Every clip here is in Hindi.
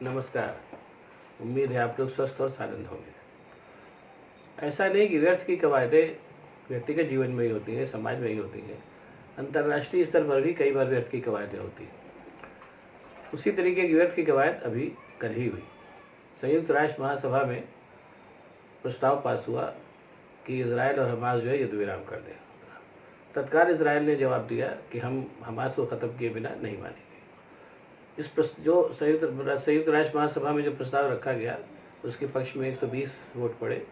नमस्कार। उम्मीद है आप लोग स्वस्थ और सानंद होंगे। ऐसा नहीं कि व्यर्थ की कवायदें व्यक्तिगत जीवन में ही होती हैं, समाज में ही होती हैं। अंतर्राष्ट्रीय स्तर पर भी कई बार व्यर्थ की कवायदें होती हैं। उसी तरीके की व्यर्थ की कवायद अभी कल ही हुई। संयुक्त राष्ट्र महासभा में प्रस्ताव पास हुआ कि इजराइल और हमास जो है युद्ध विराम कर दें। तत्काल इजराइल ने जवाब दिया कि हम हमास को ख़त्म किए बिना नहीं मानेंगे। जो संयुक्त राष्ट्र महासभा में जो प्रस्ताव रखा गया उसके पक्ष में 120 वोट पड़े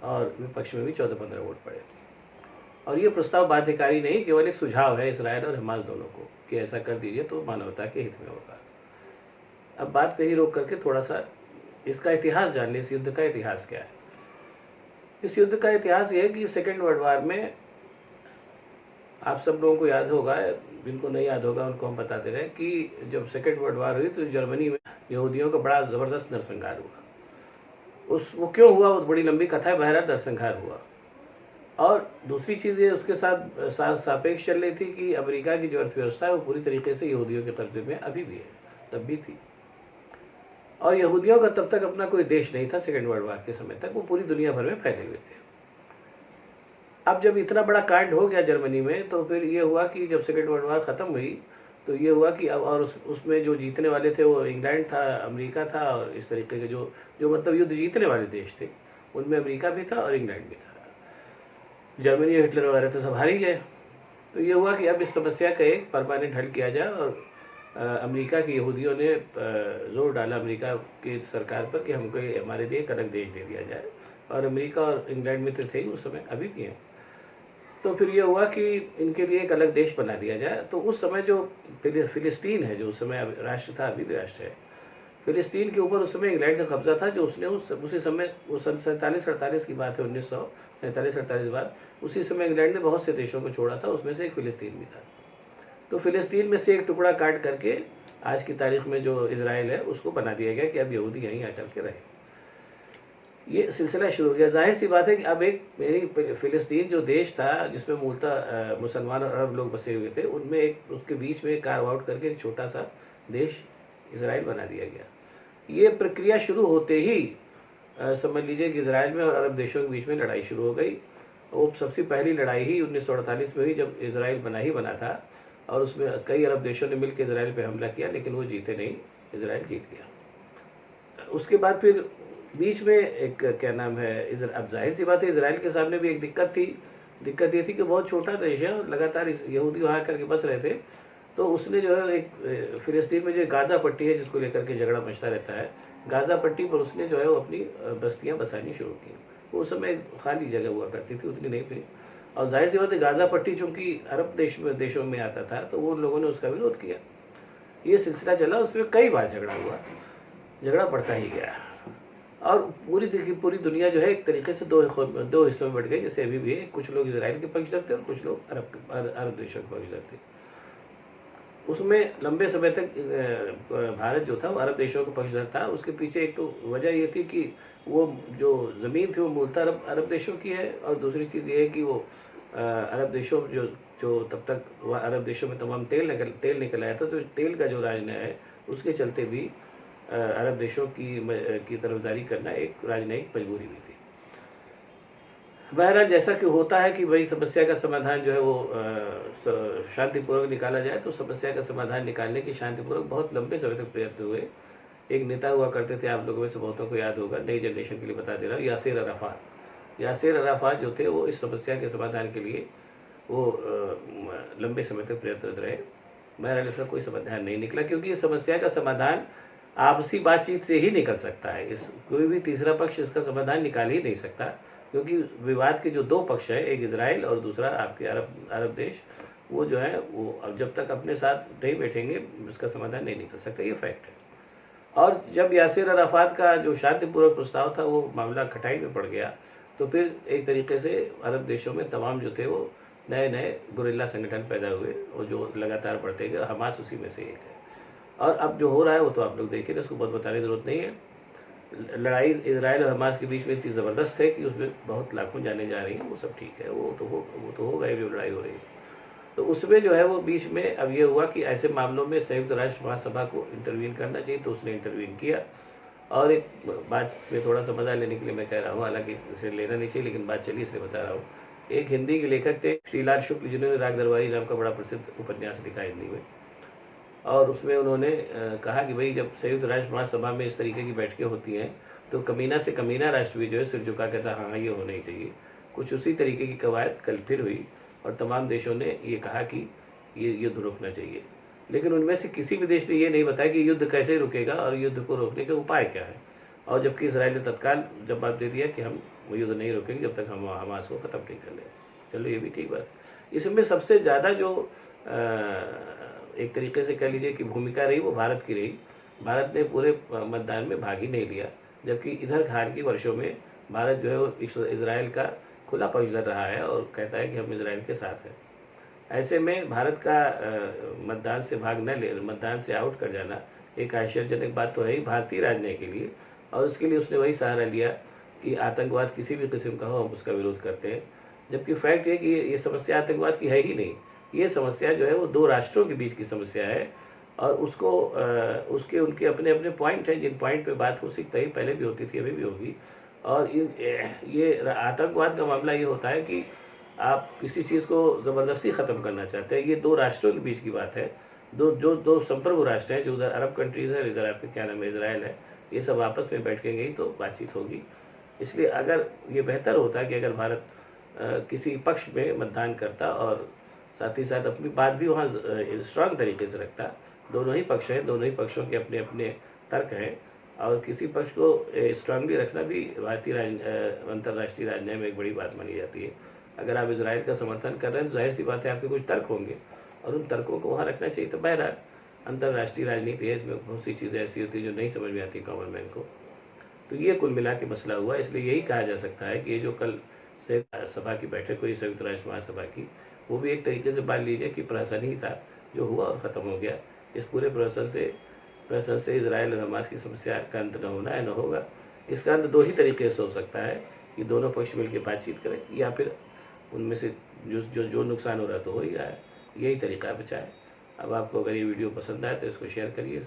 और विपक्ष में भी 14-15 वोट पड़े। और ये प्रस्ताव बाध्यकारी नहीं, केवल एक सुझाव है इसराइल और हमास दोनों को कि ऐसा कर दीजिए तो मानवता के हित में होगा। अब बात कहीं रोक करके थोड़ा सा इसका इतिहास जान लें। इस युद्ध का इतिहास क्या है? इस युद्ध का इतिहास ये है कि सेकेंड वर्ल्ड वार में, आप सब लोगों को याद होगा, जिनको नहीं याद होगा उनको हम बताते रहे कि जब सेकेंड वर्ल्ड वार हुई तो जर्मनी में यहूदियों का बड़ा ज़बरदस्त नरसंहार हुआ। वो क्यों हुआ, वो बड़ी लंबी कथा है। बहरहाल नरसंहार हुआ। और दूसरी चीज़ ये उसके साथ सापेक्ष चल रही थी कि अमेरिका की जो अर्थव्यवस्था है वो पूरी तरीके से यहूदियों के कब्जे में अभी भी है, तब भी थी। और यहूदियों का तब तक अपना कोई देश नहीं था। सेकेंड वर्ल्ड वार के समय तक वो पूरी दुनिया भर में फैले हुए थे। अब जब इतना बड़ा कांड हो गया जर्मनी में, तो फिर ये हुआ कि जब सेकेंड वर्ल्ड वार ख़त्म हुई तो ये हुआ कि अब और उसमें जो जीतने वाले थे वो इंग्लैंड था, अमेरिका था, और इस तरीके के जो जो मतलब युद्ध जीतने वाले देश थे उनमें अमेरिका भी था और इंग्लैंड भी था। जर्मनी और हिटलर वगैरह तो सब हार ही गए। तो ये हुआ कि अब इस समस्या का एक परमानेंट हल किया जाए। और अमेरिका के यहूदियों ने जोर डाला अमेरिका की सरकार पर कि हमको हमारे लिए एक अलग देश दे दिया जाए। और अमेरिका और इंग्लैंड मित्र थे ही उस समय, अभी भी हैं। तो फिर ये हुआ कि इनके लिए एक अलग देश बना दिया जाए। तो उस समय जो फिलिस्तीन है, जो उस समय राष्ट्र था, अभी भी राष्ट्र है, फिलिस्तीन के ऊपर उस समय इंग्लैंड का कब्जा था। जो उसने उसी समय, वो सन 47-48 की बात है, 1947-48 बाद, उसी समय इंग्लैंड ने बहुत से देशों को छोड़ा था, उसमें से एक फिलिस्तीन भी था। तो फिलिस्तीन में से एक टुकड़ा काट करके आज की तारीख में जो इजराइल है उसको बना दिया गया कि अब यहूदी यहीं आकर के रहे। ये सिलसिला शुरू हो गया। जाहिर सी बात है कि अब एक फिलिस्तीन जो देश था जिसमें मूलतः मुसलमान और अरब लोग बसे हुए थे, उनमें एक उसके बीच में कार्व आउट करके एक छोटा सा देश इजराइल बना दिया गया। ये प्रक्रिया शुरू होते ही समझ लीजिए कि इजराइल में और अरब देशों के बीच में लड़ाई शुरू हो गई। वो सबसे पहली लड़ाई ही 1948 में हुई, जब इजराइल बना था। और उसमें कई अरब देशों ने मिलकर इजराइल पर हमला किया, लेकिन वो जीते नहीं, इजराइल जीत गया। उसके बाद फिर बीच में एक क्या नाम है, अब जाहिर सी बात है इजराइल के सामने भी एक दिक्कत थी। दिक्कत ये थी कि बहुत छोटा देश है और लगातार यहूदी वहाँ करके बस रहे थे। तो उसने जो है एक फिलिस्तीन में जो गाज़ा पट्टी है जिसको लेकर के झगड़ा मचता रहता है, गाज़ा पट्टी पर उसने जो है वो अपनी बस्तियाँ बसानी शुरू की। वो उस समय खाली जगह हुआ करती थी, उतनी नहीं थी। और जाहिर सी बात है गाज़ा पट्टी चूँकि अरब देशों में आता था, तो वो लोगों ने उसका विरोध किया। ये सिलसिला चला, उसमें कई बार झगड़ा हुआ, झगड़ा बढ़ता ही गया। और पूरी दुनिया जो है एक तरीके से दो हिस्सों में बढ़ गई, जैसे अभी भी है। कुछ लोग इजराइल के पक्षधर थे और कुछ लोग अरब देशों के पक्षधर थे। उसमें लंबे समय तक भारत जो था वो अरब देशों का पक्षधर था। उसके पीछे एक तो वजह ये थी कि वो जो ज़मीन थी वो मूलतः अरब देशों की है। और दूसरी चीज़ ये है कि वो अरब देशों जो तब तक वह अरब देशों में तमाम तेल निकल आया था, तो तेल का जो राजनय है उसके चलते भी अरब देशों की तरफदारी करना एक राजनयिक मजबूरी भी थी। बहरहाल जैसा कि होता है कि भाई समस्या का समाधान जो है वो शांतिपूर्वक निकाला जाए, तो समस्या का समाधान निकालने की शांतिपूर्वक बहुत लंबे समय तक प्रयत्न हुए। एक नेता हुआ करते थे, आप लोगों में से बहुतों को याद होगा, नई जनरेशन के लिए बता दे रहा हूँ, यासिर अराफात जो थे वो इस समस्या के समाधान के लिए वो लंबे समय तक प्रयत्नरत रहे। बहरहाल इसका कोई समाधान नहीं निकला, क्योंकि इस समस्या का समाधान आपसी बातचीत से ही निकल सकता है। कोई भी तीसरा पक्ष इसका समाधान निकाल ही नहीं सकता, क्योंकि विवाद के जो दो पक्ष हैं, एक इजराइल और दूसरा आपके अरब देश, वो जो है वो अब जब तक अपने साथ नहीं बैठेंगे इसका समाधान नहीं निकल सकता। ये फैक्ट है। और जब यासिर अराफात का जो शांतिपूर्वक प्रस्ताव था वो मामला खटाई में पड़ गया, तो फिर एक तरीके से अरब देशों में तमाम जो थे वो नए नए गुरिल्ला संगठन पैदा हुए और जो लगातार बढ़ते गए। हमास उसी में से एक है। और अब जो हो रहा है वो तो आप लोग देखिए, उसको बहुत बताने की ज़रूरत नहीं है। लड़ाई इजराइल और हमास के बीच में इतनी ज़बरदस्त है कि उसमें बहुत लाखों जाने जा रही हैं। वो सब ठीक है, वो तो होगा ही जो लड़ाई हो रही है। तो उसमें जो है वो बीच में अब ये हुआ कि ऐसे मामलों में संयुक्त राष्ट्र महासभा को इंटरवीन करना चाहिए, तो उसने इंटरवीन किया। और एक बात में थोड़ा सा मजा लेने के लिए मैं कह रहा हूँ, हालांकि इसे लेना नहीं चाहिए, लेकिन बात चली इसलिए बता रहा हूँ। एक हिंदी के लेखक थे श्रीलाल शुक्ल, जिन्होंने राग दरबारी नाम का बड़ा प्रसिद्ध उपन्यास लिखा हिंदी में, और उसमें उन्होंने कहा कि भाई जब संयुक्त राष्ट्र महासभा में इस तरीके की बैठकें होती हैं तो कमीना से कमीना राष्ट्र भी जो है सिर झुका कहता हाँ ये होना ही चाहिए। कुछ उसी तरीके की कवायद कल फिर हुई और तमाम देशों ने ये कहा कि ये युद्ध रुकना चाहिए, लेकिन उनमें से किसी भी देश ने ये नहीं बताया कि युद्ध कैसे रुकेगा और युद्ध को रोकने के उपाय क्या है। और जबकि इसराइल ने तत्काल जवाब दे दिया कि हम वो युद्ध नहीं रोकेंगे जब तक हम हमास को ख़त्म नहीं कर लें। चलो ये भी ठीक बात। इसमें सबसे ज़्यादा जो एक तरीके से कह लीजिए कि भूमिका रही वो भारत की रही। भारत ने पूरे मतदान में भाग ही नहीं लिया, जबकि इधर हाल के वर्षों में भारत जो है वो इसराइल का खुला पक्षधर रहा है और कहता है कि हम इसराइल के साथ हैं। ऐसे में भारत का मतदान से भाग न ले, मतदान से आउट कर जाना एक आश्चर्यजनक बात तो है ही भारतीय राजनीति के लिए। और उसके लिए उसने वही सहारा लिया कि आतंकवाद किसी भी किस्म का हो हम उसका विरोध करते हैं, जबकि फैक्ट है कि ये समस्या आतंकवाद की है ही नहीं। ये समस्या जो है वो दो राष्ट्रों के बीच की समस्या है और उसको उसके उनके अपने अपने पॉइंट हैं, जिन पॉइंट पे बात हो सकता है, पहले भी होती थी अभी भी होगी। और ये आतंकवाद का मामला ये होता है कि आप किसी चीज़ को ज़बरदस्ती ख़त्म करना चाहते हैं। ये दो राष्ट्रों के बीच की बात है, दो संप्रभु राष्ट्र हैं, जो उधर अरब कंट्रीज़ है, इधर आपके क्या नाम है इजराइल है। ये सब आपस में बैठ के गई तो बातचीत होगी। इसलिए अगर ये बेहतर होता कि अगर भारत किसी पक्ष में मतदान करता और साथ ही साथ अपनी बात भी वहाँ स्ट्रांग तरीके से रखता। दोनों ही पक्ष हैं, दोनों ही पक्षों के अपने अपने तर्क हैं और किसी पक्ष को स्ट्रांगली रखना भी भारतीय अंतर्राष्ट्रीय राजनीति में एक बड़ी बात मानी जाती है। अगर आप इजराइल का समर्थन कर रहे हैं तो जाहिर सी बात है आपके कुछ तर्क होंगे और उन तर्कों को वहाँ रखना चाहिए। तो बहरहाल अंतर्राष्ट्रीय राजनीति है, इसमें बहुत सी चीज़ें ऐसी होती हैं जो नहीं समझ में आती कॉमन मैन को। तो ये कुल मिला के मसला हुआ। इसलिए यही कहा जा सकता है कि ये जो कल से सभा की बैठक हुई संयुक्त राष्ट्र महासभा की, वो भी एक तरीके से मान लीजिए कि प्रहसन ही था जो हुआ और ख़त्म हो गया। इस पूरे प्रहसन से इजराइल और हमास की समस्या का अंत न होना है न होगा। इसका अंत दो ही तरीके से हो सकता है कि दोनों पक्ष मिलकर बातचीत करें या फिर उनमें से जो नुकसान हो रहा है तो हो ही रहा है, यही तरीका बचा है। अब आपको अगर ये वीडियो पसंद आए तो इसको शेयर करिए,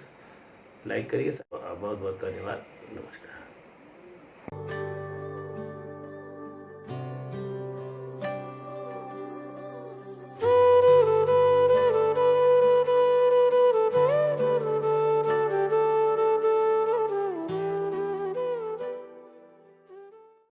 लाइक करिए। बहुत बहुत धन्यवाद। नमस्कार।